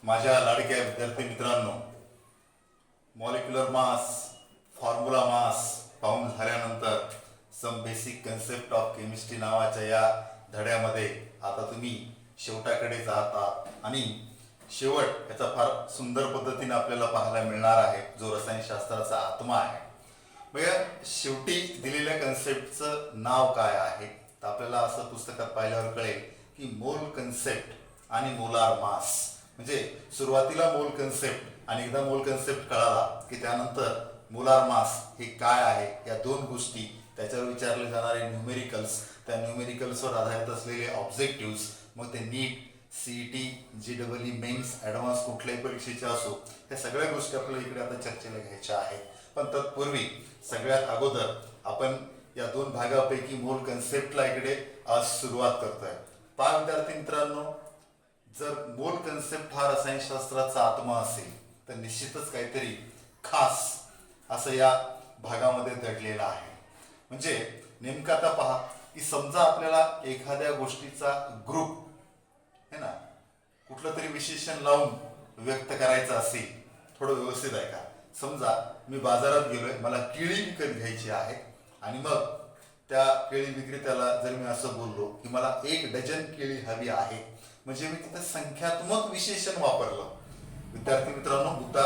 माझ्या लाडक्या विद्यार्थी मित्रांनो, मॉलिक्युलर मास, फॉर्म्युला मास पाहून झाल्यानंतर some basic concept of chemistry नावाच्या या धड्यामध्ये आता तुम्ही शेवटाकडे जात आहात आणि शेवट याचा फार सुंदर पद्धतीने आपल्याला पाहायला मिळणार आहे, जो रसायनशास्त्राचा आत्मा आहे. मग शेवटी दिलेल्या कन्सेप्टचं नाव काय आहे तर आपल्याला असं पुस्तकात पाहिल्यावर कळेल की मोल कन्सेप्ट आणि मोलार मास. म्हणजे सुरुवातीला मोल कन्सेप्ट आणि एकदा मोल कन्सेप्ट कळाला की त्यानंतर मोलार मास हे काय आहे, या दोन गोष्टी, त्याच्यावर विचारले जाणारे न्यूमेरिकल्स, त्या न्यूमेरिकल्सवर आधारित असलेले ऑब्जेक्टिव्ह, मग ते नीट, सीईटी, जीडब्ल्यू मेन्स, ॲडव्हान्स कुठल्याही परीक्षेचे असो, या सगळ्या गोष्टी आपल्याला इकडे आता चर्चेला घ्यायच्या आहेत. पण तत्पूर्वी सगळ्यात अगोदर आपण या दोन भागापैकी मोल कन्सेप्टला इकडे आज सुरुवात करतोय. पहा विद्यार्थी मित्रांनो, जर मोल कन्सेप्ट हा रसायनशास्त्राचा आत्मा असेल तर निश्चितच काहीतरी खास असं या भागामध्ये दडलेलं आहे. म्हणजे नेमकं आता पहा की समजा आपल्याला एखाद्या गोष्टीचा ग्रुप है ना, कुठलं तरी विशेषण लावून व्यक्त करायचं असेल, थोडं व्यवस्थित आहे का. समजा मी बाजारात गेलोय, मला केळी विकत घ्यायची आहे आणि मग त्या केळी विक्रेत्याला जर मी असं बोललो की मला 1 डझन केळी हवी आहे, म्हणजे मी तिथे संख्यात्मक विशेषण वापरलं. विद्यार्थी मित्रांनो, मुद्दा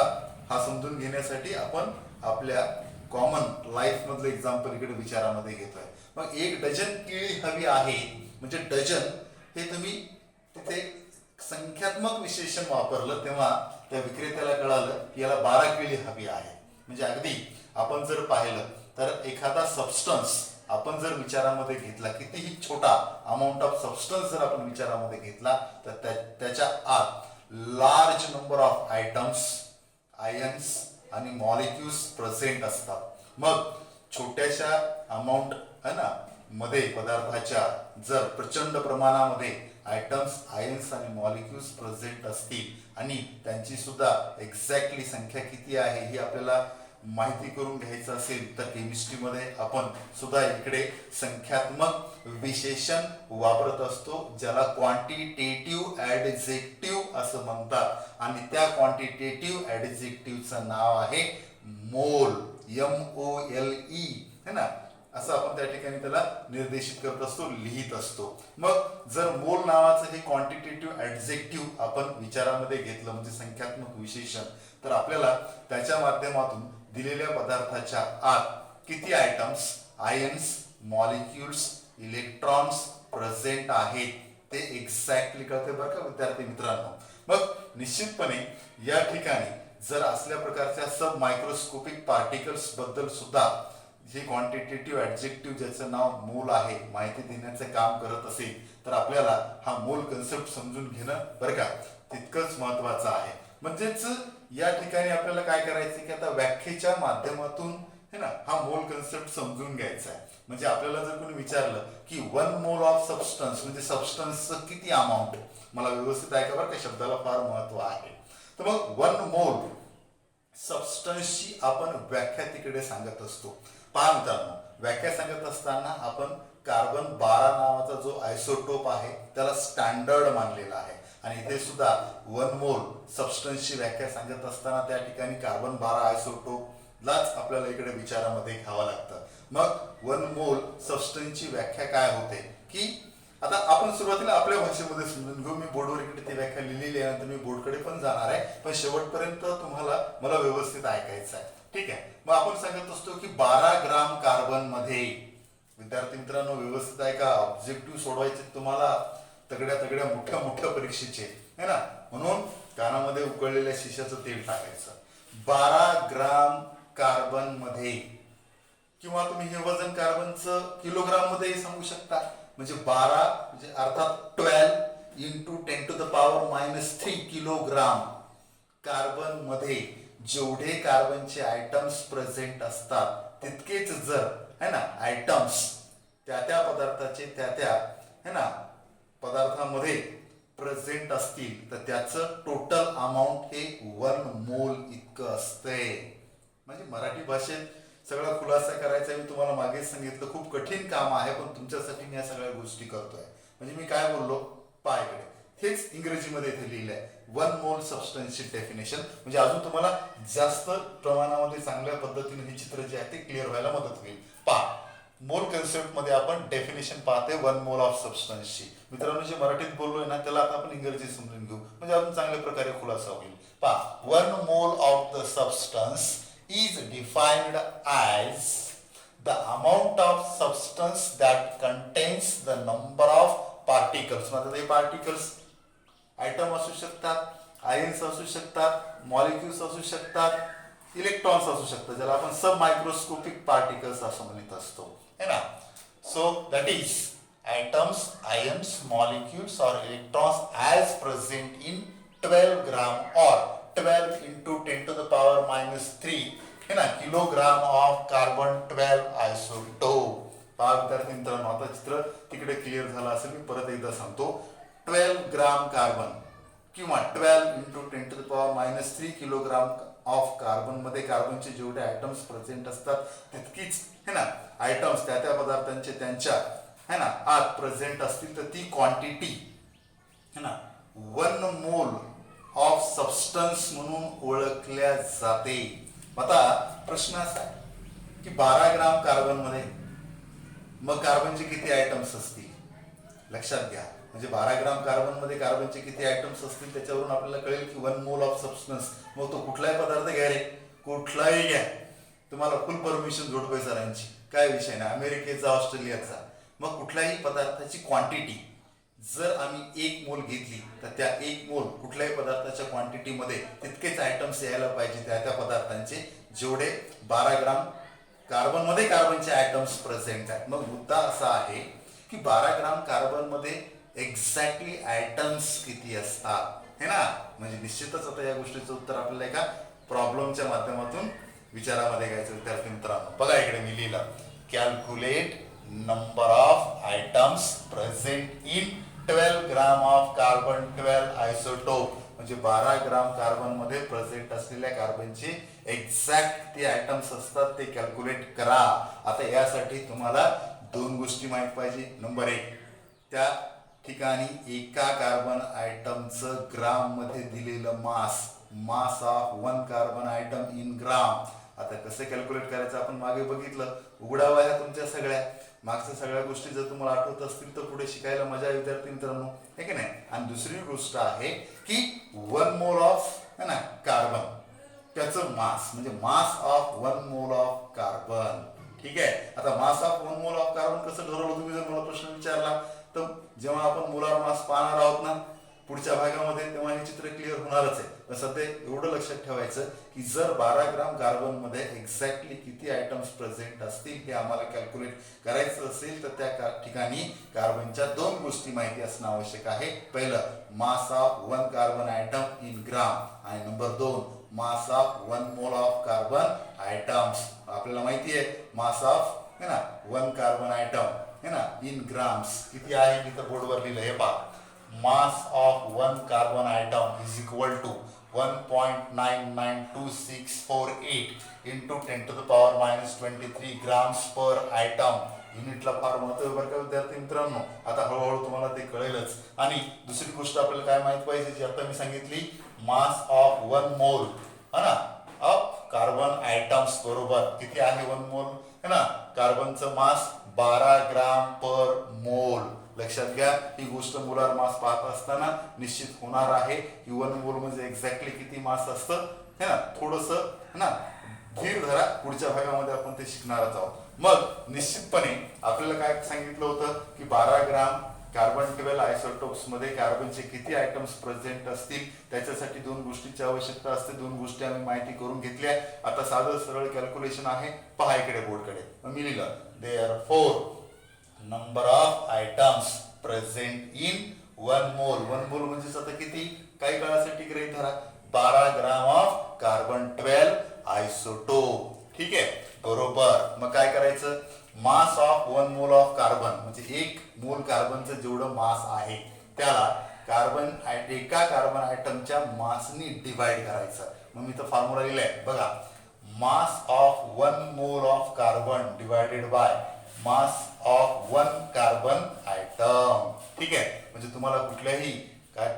हा समजून घेण्यासाठी आपण आपल्या कॉमन लाईफ मधलं एक्झाम्पल इकडे विचारामध्ये घेतोय. मग 1 डझन केळी हवी आहे म्हणजे डझन हे तुम्ही तिथे संख्यात्मक विशेषण वापरलं, तेव्हा त्या विक्रेत्याला कळालं की याला 12 केळी हवी आहे. म्हणजे अगदी आपण जर पाहिलं तर एखादा सबस्टन्स आपण जर विचारामध्ये घेतला, कितीही छोटा अमाऊंट ऑफ सबस्टन्स जर आपण विचारामध्ये घेतला तर त्याच्या आत large number of items, ions आणि मॉलिक्युल्स प्रेझेंट असतात. मग छोट्याशा अमाऊंट है ना मध्ये पदार्थाच्या जर प्रचंड प्रमाणामध्ये आयटम्स, आयन्स आणि मॉलिक्युल्स प्रेझेंट असतील आणि त्यांची सुद्धा एक्झॅक्टली संख्या किती आहे ही आपल्याला माहिती करून घ्यायचं असेल तर केमिस्ट्रीमध्ये आपण सुद्धा इकडे संख्यात्मक विशेषण वापरत असतो, ज्याला क्वांटिटेटिव्ह ऍडजेक्टिव्ह असं म्हणतात. आणि त्या क्वांटिटेटिव्ह ऍडजेक्टिव्हचं नाव आहे मोल, MOLE है ना, असं आपण त्या ठिकाणी त्याला निर्देशित करत असतो, लिहित असतो. मग जर मोल नावाचं हे क्वांटिटेटिव्ह ऍडजेक्टिव्ह आपण विचारामध्ये घेतलं म्हणजे संख्यात्मक विशेषण, तर आपल्याला त्याच्या माध्यमातून दिलेल्या पदार्थाच्या आत किती items, ions, molecules, electrons present आहेत ते एक्झॅक्टली कळते बरं का विद्यार्थी मित्रांनो. मग निश्चितपणे या ठिकाणी जर असल्या प्रकारच्या सब मायक्रोस्कोपिक पार्टिकल्स बद्दल सुद्धा जे क्वांटिटेटिव्ह ऍडजेक्टिव्ह ज्याचं नाव मोल आहे माहिती देण्याचे काम करत असेल तर आपल्याला हा मोल कन्सेप्ट समजून घेणं बरं का तितकंच महत्वाचं आहे. म्हणजेच या ठिकाणी आपल्याला काय करायचं की आता व्याख्येच्या माध्यमातून है ना हा मोल कन्सेप्ट समजून घ्यायचा आहे. म्हणजे आपल्याला जर कोणी विचारलं की 1 मोल ऑफ सबस्टन्स म्हणजे सबस्टन्सचं किती अमाऊंट, मला व्यवस्थित ऐका बरं का, शब्दाला फार महत्व आहे. तर मग 1 मोल सबस्टन्सची आपण व्याख्या तिकडे सांगत असतो. पहा मित्रांनो, व्याख्या सांगत असताना आपण कार्बन 12 नावाचा जो आयसोटोप आहे त्याला स्टँडर्ड मानलेला आहे आणि इथे सुद्धा 1 मोल सबस्टन्सची व्याख्या सांगत असताना त्या ठिकाणी कार्बन 12 आयसोटोपलाच आपल्याला इकडे विचारामध्ये घ्यावं लागतं. मग 1 मोल सबस्टन्सची व्याख्या काय होते की आता आपण सुरुवातीला आपल्या भाषेमध्ये समजून घेऊ. मी बोर्डवर इकडे ती व्याख्या लिहिलेली आहे, नंतर मी बोर्डकडे पण जाणार आहे, पण शेवटपर्यंत तुम्हाला मला व्यवस्थित ऐकायचं आहे, ठीक आहे. मग आपण सांगत असतो की 12 ग्राम कार्बन मध्ये, विद्यार्थी मित्रांनो व्यवस्थित ऐका, ऑब्जेक्टिव्ह सोडवायचे तुम्हाला तगड्या मोठ्या मोठ्या परीक्षेचे है ना, म्हणून कानामध्ये उकळलेल्या शिशाचं तेल टाकायचं. 12 ग्राम कार्बन मध्ये, किंवा तुम्ही हे वजन कार्बनचं किलोग्राम मध्ये सांगू शकता. म्हणजे 12 म्हणजे अर्थात 12 इंटू 10⁻³ किलोग्राम कार्बन मध्ये जेवढे कार्बनचे आयटम्स प्रेझेंट असतात तितकेच जर है ना आयटम्स त्या पदार्थाचे त्या है ना पदार्थामध्ये प्रेझेंट असतील तर त्याचं टोटल अमाऊंट हे 1 मोल इतकं असतंय. म्हणजे मराठी भाषेत सगळा खुलासा करायचा मी तुम्हाला मागेच सांगितलं, खूप कठीण काम आहे, पण तुमच्यासाठी मी या सगळ्या गोष्टी करतोय. म्हणजे मी काय बोललो पायकडे हेच इंग्रजीमध्ये इथे लिहिलंय. 1 मोल सबस्टन्सची डेफिनेशन, म्हणजे अजून तुम्हाला जास्त प्रमाणामध्ये चांगल्या पद्धतीने हे चित्र जे आहे ते क्लिअर व्हायला मदत होईल. पहा, मोल कन्सेप्ट मध्ये आपण डेफिनेशन पाहते 1 मोल ऑफ सबस्टन्सची. मित्रांनो, जे मराठीत बोललोय ना त्याला आता आपण इंग्रजी समजून घेऊ, म्हणजे अजून चांगल्या प्रकारे खुलासा होईल. पहा, 1 mole of the substance is defined as the amount of substance that contains the number of particles. मतलब हे पार्टिकल्स आयटम असू शकतात, आयन्स असू शकतात, मॉलिक्युल्स असू शकतात, इलेक्ट्रॉन्स असू शकतात, ज्याला आपण सब मायक्रोस्कोपिक पार्टिकल्स असं म्हणत असतो, है ना. So that is atoms, ions, molecules or electrons as present in 12 gram or 12 into 10 to the power minus 3 है ना किलोग्राम ऑफ कार्बन 12 आयसोटोप. पहा विद्यार्थी मित्रांनो, आता चित्र तिकडे क्लिअर झालं असेल. मी परत एकदा सांगतो. 12 ग्राम कार्बन किंवा 12 into 10 to the power minus 3 kilogram of carbon मध्ये कार्बनचे जेवढे आयटम्स प्रेझेंट असतात तितकीच है ना आयटम्स त्या त्या पदार्थांचे त्यांच्या है ना आत प्रेझेंट असतील तर ती क्वांटिटी है ना 1 मोल ऑफ सबस्टन्स म्हणून ओळखल्या जाते. आता प्रश्न असा आहे की 12 ग्राम कार्बन मध्ये मग कार्बनचे किती आयटम्स असतील, लक्षात घ्या. म्हणजे 12 ग्राम कार्बन मध्ये कार्बनचे किती आयटम्स असतील त्याच्यावरून आपल्याला कळेल की 1 मोल ऑफ सबस्टन्स. मग तो कुठलाही पदार्थ घ्या रे, कुठलाही घ्या, तुम्हाला फुल परमिशन जोडपे सरांची, काय विषय नाही, अमेरिकेचा ऑस्ट्रेलियाचा. मग कुठल्याही पदार्थाची क्वांटिटी जर आम्ही 1 मोल घेतली तर त्या 1 मोल कुठल्याही पदार्थाच्या क्वांटिटीमध्ये तितकेच आयटम्स यायला पाहिजे त्या त्या पदार्थांचे जेवढे 12 ग्राम कार्बन मध्ये कार्बनचे आयटम्स प्रेझेंट आहेत. मग मुद्दा असा आहे की 12 ग्राम कार्बन मध्ये एक्झॅक्टली आयटम्स किती असतात है ना. म्हणजे निश्चितच आता या गोष्टीचं उत्तर आपल्याला एका प्रॉब्लेमच्या माध्यमातून विचारामध्ये घ्यायचं. विद्यार्थी मित्रांनो बघा, इकडे मी लिहिलं calculate number of items present in 12 gram of carbon 12 isotope. म्हणजे 12 ग्राम कार्बन मध्ये प्रेझेंट असलेल्या कार्बनचे एक्झॅक्ट किती आयटम्स असतात ते कॅल्क्युलेट करा. आता यासाठी तुम्हाला 2 गोष्टी माहित पाहिजे. नंबर 1, त्या ठिकाणी एका कार्बन आयटमचं ग्राम मध्ये दिलेलं mass of 1 carbon atom in gram. आता कसं कॅल्क्युलेट करायचं आपण मागे बघितलं. उघडावा ह्या तुमच्या सगळ्या मागच्या सगळ्या गोष्टी जर तुम्हाला आठवत असतील तर पुढे शिकायला मजा आहे विद्यार्थी मित्रांनो, है की नाही. आणि दुसरी गोष्ट आहे की 1 मोल ऑफ है ना कार्बन त्याचं मास, म्हणजे मास ऑफ 1 मोल ऑफ कार्बन. ठीक आहे. आता मास ऑफ 1 मोल ऑफ कार्बन कसं ठरवलं, तुम्ही जर मला प्रश्न विचारला तर जेव्हा आपण मोलार मास पाहणार आहोत ना पुढच्या भागामध्ये तेव्हा हे चित्र क्लिअर होणारच आहे. पण सध्या एवढं लक्षात ठेवायचं की जर 12 ग्राम कार्बन मध्ये एक्झॅक्टली किती आयटम्स प्रेझेंट असतील हे आम्हाला कॅल्क्युलेट करायचं असेल तर त्या ठिकाणी कार्बनच्या 2 गोष्टी माहिती असणं आवश्यक आहे. पहिलं mass of 1 carbon atom in gram आणि number 2 mass of 1 mole of carbon items. आपल्याला माहिती आहे मास ऑफ है ना 1 कार्बन आयटम है ना इन ग्राम्स किती आहे, मी तर बोर्डवर लिहिलं हे पहा. mass of 1 carbon atom is equal to 1.992648 into 10 to the power minus 23 grams per atom. युनिटला फार महत्व बरं का विद्यार्थी मित्रांनो. आता हळूहळू तुम्हाला ते कळेलच. आणि दुसरी गोष्ट आपल्याला काय माहित पाहिजे जी आता मी सांगितली, मास ऑफ 1 मोल है ना ऑफ कार्बन आयटम्स बरोबर किती आहे 1 मोल है ना कार्बनचं मास 12 ग्राम पर मोल. लक्षात घ्या, ही गोष्ट मोलार मास पाहत असताना निश्चित होणार आहे की 1 मोल म्हणजे एक्झॅक्टली किती मास असतं है ना. थोडंसं है ना धीर धरा, पुढच्या भागामध्ये आपण ते शिकणारच आहोत. मग निश्चितपणे आपल्याला काय सांगितलं होतं की 12 ग्राम कार्बन 12 आयसोटोप्स मध्ये कार्बनचे किती आयटम्स प्रेझेंट असतील त्याच्यासाठी 2 गोष्टींची आवश्यकता असते. 2 गोष्टी आम्ही माहिती करून घेतल्या. आता साधं सरळ कॅल्क्युलेशन आहे, पहा इकडे बोर्डकडे. मी लिहिलं therefore number of items present in 1 मोल. 1 मोल म्हणजे आता किती, काही काळासाठी गृहीत धरा 12 ग्राम ऑफ कार्बन 12 आयसोटोप. ठीक आहे बरोबर. मग काय करायचं, मास ऑफ 1 मोल ऑफ कार्बन म्हणजे 1 मोल कार्बनचं जेवढं मास आहे त्याला कार्बन एका कार्बन आयटमच्या मासनी डिवाइड करायचं. मग मी तर फॉर्म्युला लिहिलाय बघा, मास of 1 mole of carbon divided by mass of 1 carbon item. ठीक आहे. म्हणजे तुम्हाला कुठल्याही काय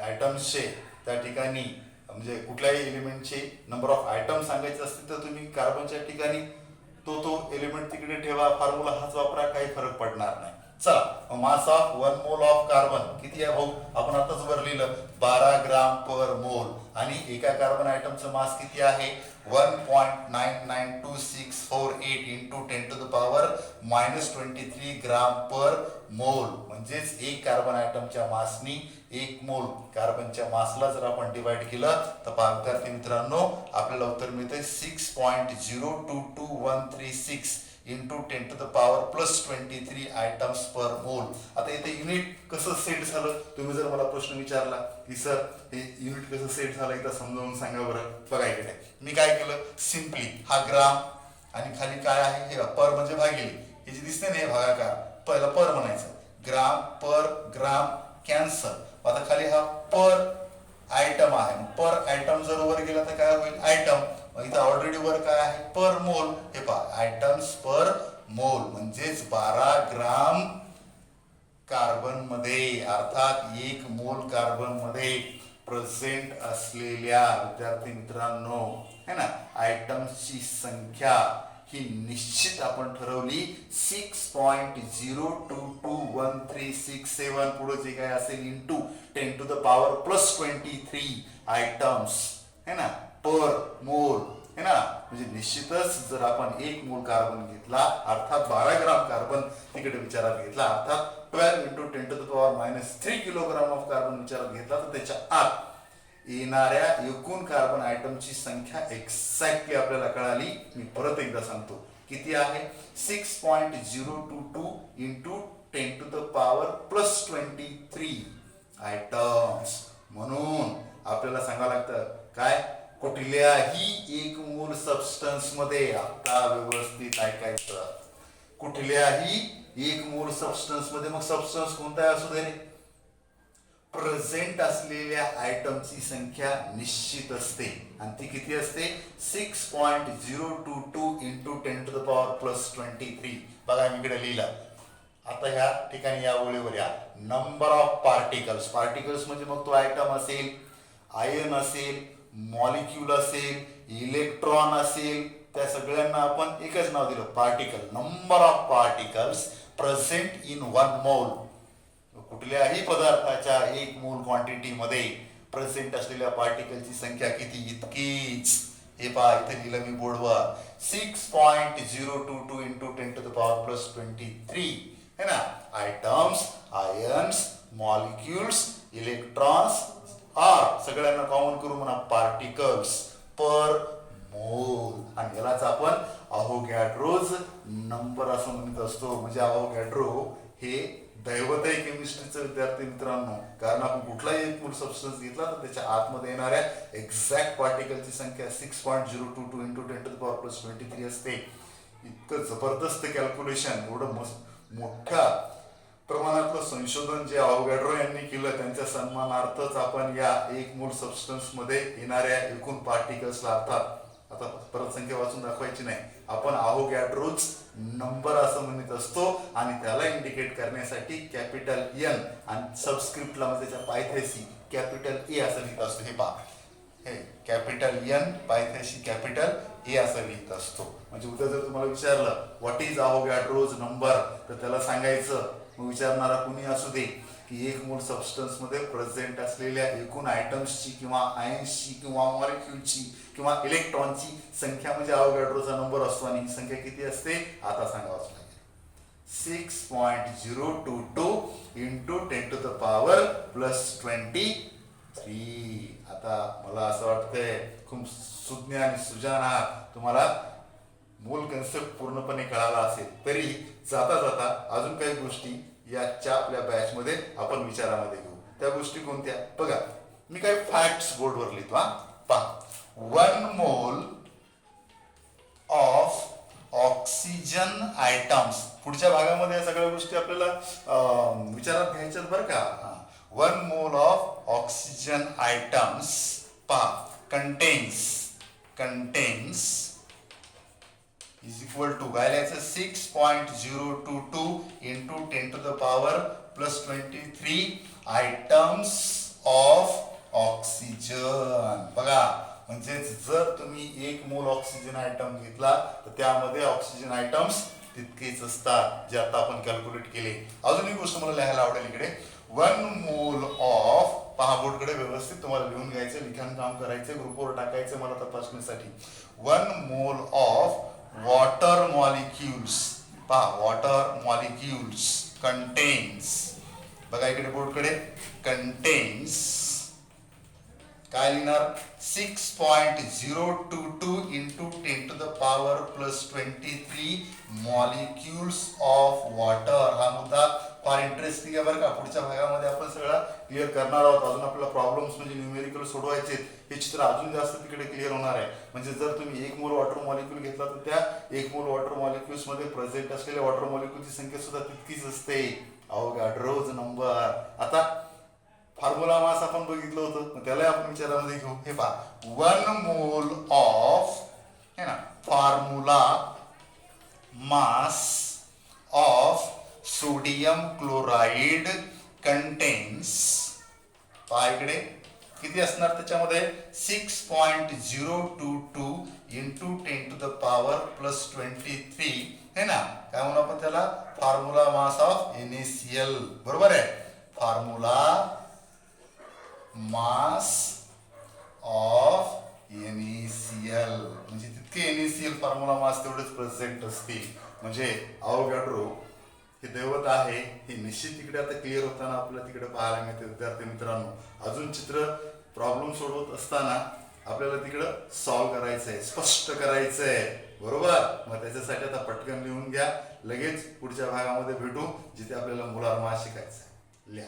आयटम्सचे त्या ठिकाणी म्हणजे कुठल्याही एलिमेंटचे नंबर ऑफ आयटम सांगायचे असतील तर तुम्ही कार्बनच्या ठिकाणी तो एलिमेंट तिकडे ठेवा, फॉर्म्युला हाच वापरा, काही फरक पडणार नाही. चला, मास ऑफ 1 मोल ऑफ कार्बन किती आहे भाऊ? आपण आताच वर लिहिलं 12 ग्राम पर मोल. आणि एका कार्बन आयटमचं मास किती आहे? 1.992648 इंटू 10⁻⁻23 ग्राम पर मोल. म्हणजेच एक कार्बन आयटमच्या मासनी एक मोल कार्बनच्या मासला जर आपण डिवाइड केलं तर विद्यार्थी मित्रांनो आपल्याला उत्तर मिळते 6.022136 इंटू 10⁻+23 आयटम्स पर मोल. आता इथे युनिट कसं सेट झालं? तुम्ही जर मला प्रश्न विचारला की सर हे युनिट कसं सेट झालं एकदा समजावून सांगा बरं. बघा इकडे मी काय केलं, सिम्पली हा ग्राम आणि खाली काय आहे हे पर म्हणजे भागिले, हे जे दिसते ना हे भागाकार, पहिला पर म्हणायचं, ग्राम पर ग्राम कॅन्सल. आता खाली हा पर आयटम आहे, पर आयटम जर वर गेला तर काय होईल? आयटम. इथं ऑलरेडी वर काय आहे? पर मोल. हे पहा आयटम्स पर मोल म्हणजेच 12 ग्राम कार्बन मध्ये अर्थात 1 मोल कार्बन मध्ये प्रेझेंट असलेल्या विद्यार्थी मित्रांनो है ना आयटम्सची संख्या ही निश्चित आपण ठरवली 6.022137 पुढे जे काय असेल इंटू 10⁻+23 आयटम्स है ना पर मोल है ना. म्हणजे निश्चितच जर आपण 1 मोल कार्बन घेतला अर्थात 12 ग्राम कार्बन तिकडे विचारात घेतला अर्थात 12 इंटू 10⁻³ किलोग्राम ऑफ कार्बन विचारात घेतला तर त्याच्या आत येणाऱ्या एकूण कार्बन आयटमची संख्या एक्झॅक्टली आपल्याला कळाली. मी परत एकदा सांगतो किती आहे? 6.022 इंटू 10⁻+23 आयटम्स. म्हणून आपल्याला सांगावं लागतं काय? कुठल्याही 1 मोल सबस्टन्स मध्ये, आता व्यवस्थित ऐकायचं, कुठल्याही 1 मोल सबस्टन्स मध्ये, मग सबस्टन्स कोणता असू दे, प्रेझेंट असलेल्या आयटमची संख्या निश्चित असते आणि ती किती असते? 6.022 इंटू 10⁻+23. बघा मी इकडे लिहिलं. आता ह्या ठिकाणी या ओळीवर या नंबर ऑफ पार्टिकल्स, पार्टिकल्स म्हणजे मग तो आयटम असेल, आयन असेल, मॉलिक्यूल असेल, इलेक्ट्रॉन असेल, त्या सगळ्यांना आपण एकच नाव दिलं particle. Number of particles present in 1 मोल. कुठल्याही पदार्थाच्या 1 मोल क्वांटिटी मध्ये प्रेझेंट असलेल्या पार्टिकलची संख्या किती? इतकीच. हे पहा इथे लिहिलं मी बोर्डवर 6.022 इंटू 10⁻+23 है ना atoms, ions, molecules, electrons are सगळ्यांना कॉमन करून म्हणा पार्टिकल्स पर मोल. आणि यालाच आपण अहोगॅड्रोज नंबर असं म्हणत असतो. म्हणजे अहोगॅड्रो हे दैवत आहे केमिस्ट्रीचं विद्यार्थी मित्रांनो. कारण आपण कुठलाही 1 मोल सबस्टन्स घेतला तर त्याच्या आतमध्ये येणाऱ्या एक्झॅक्ट पार्टिकलची संख्या 6.022 इंटू 10⁻+23 असते. इतकं जबरदस्त कॅल्क्युलेशन, एवढं मोठ्या प्रमाणातलं संशोधन जे अहोगॅड्रो यांनी केलं त्यांच्या सन्मानार्थच आपण या 1 मोल सबस्टन्स मध्ये येणाऱ्या एकूण पार्टिकल्सला अर्थात आता परत संख्या वाचून दाखवायची नाही, आपण अहोगॅड्रोज नंबर असं म्हणत असतो. आणि त्याला इंडिकेट करण्यासाठी कॅपिटल एन आणि सबस्क्रिप्टला म्हणजे त्याच्या पायथ्याशी कॅपिटल ए असं लिहित असतो. हे पहा हे कॅपिटल एन पायथ्याशी कॅपिटल ए असं लिहित असतो. म्हणजे उद्या जर तुम्हाला विचारलं व्हॉट इज अहोगॅड्रोज नंबर तर त्याला सांगायचं, मग विचारणारा कुणी असू दे, की 1 मोल सबस्टन्स मध्ये प्रेझेंट असलेल्या एकूण आयटम्सची किंवा आयन्सची किंवा मॉलिक्यूलची किंवा इलेक्ट्रॉनची संख्या म्हणजे अहोगॅड्रोचा नंबर असतो. आणि ही संख्या किती असते आता सांगावंच लागेल. 6.022 इंटू 10⁻+23. आता मला असं वाटतंय खूप सुज्ञ आणि सुजान आहात, तुम्हाला मूल कन्सेप्ट पूर्णपणे कळाला असेल. तरी जाता जाता अजून काही गोष्टी याच्या आपल्या बॅच मध्ये आपण विचारामध्ये घेऊ. त्या गोष्टी कोणत्या बघा, मी काही फॅक्ट्स बोर्डवर लिहितो. पहा 1 मोल ऑफ ऑक्सिजन आयटम्स. पुढच्या भागामध्ये या सगळ्या गोष्टी आपल्याला विचारात घ्यायच्यात बरं का. 1 मोल ऑफ ऑक्सिजन आयटम्स पहा कंटेन्स is equal to काय लिहायचं 6.022 इंटू 10⁻+23 आयटम्स ऑफ ऑक्सिजन. बघा म्हणजे जर तुम्ही 1 मोल ऑक्सिजन आयटम घेतला तर त्यामध्ये ऑक्सिजन आयटम्स तितकेच असतात जे आता आपण कॅल्क्युलेट केले. अजून एक गोष्ट मला लिहायला आवडेल इकडे 1 मोल ऑफ, पहा बोर्डकडे व्यवस्थित तुम्हाला लिहून घ्यायचं, लिखाण काम करायचं, ग्रुपवर टाकायचं मला तपासणीसाठी. 1 मोल ऑफ वॉटर मॉलिक्युल्स, पहा वॉटर मॉलिक्युल्स कंटेन्स, बघा इकडे बोर्डकडे कंटेन्स काय लिहिणार 6.022 into 10 to the power plus 23 molecules of water. हा मुद्दा फार इंटरेस्टिंग आहे बरं का. पुढच्या भागामध्ये आपण सगळा क्लिअर करणार आहोत. अजून आपल्याला प्रॉब्लेम्स म्हणजे न्यूमेरिकल सोडवायचे, हे चित्र अजून जास्त तिकडे क्लिअर होणार आहे. म्हणजे जर तुम्ही 1 मोल वॉटर मॉलिक्यूल घेतला तर त्या 1 मोल वॉटर मॉलिक्युल्स मध्ये प्रेझेंट असलेल्या वॉटर मॉलिक्यूलची संख्या सुद्धा तितकीच असते. अवघाड्रोज नंबर. आता फॉर्म्युला मास आपण बघितलं होतं, त्याला आपण विचारामध्ये घेऊ. हे पहा 1 मोल ऑफ है ना formula mass of sodium chloride contains, पहा इकडे किती असणार त्याच्यामध्ये 6.022 into 10 to the power plus 23 है ना. काय म्हणू आपण त्याला फॉर्म्युला मास ऑफ NaCl. बरोबर आहे. फॉर्म्युला मास ऑफ NaCl म्हणजे तितके NaCl फॉर्म्युला मास तेवढेच प्रेझेंट असतील. म्हणजे अवोगाड्रो हे दैवत आहे हे निश्चित तिकडे आता क्लिअर होताना आपल्याला तिकडे पाहायला मिळते. विद्यार्थी मित्रांनो अजून चित्र प्रॉब्लेम सोडवत असताना आपल्याला तिकडं सॉल्व्ह करायचं आहे, स्पष्ट करायचं आहे. बरोबर. मग त्याच्यासाठी आता पटकन लिहून घ्या, लगेच पुढच्या भागामध्ये भेटू जिथे आपल्याला मोलार मास शिकायचं आहे. लिहा.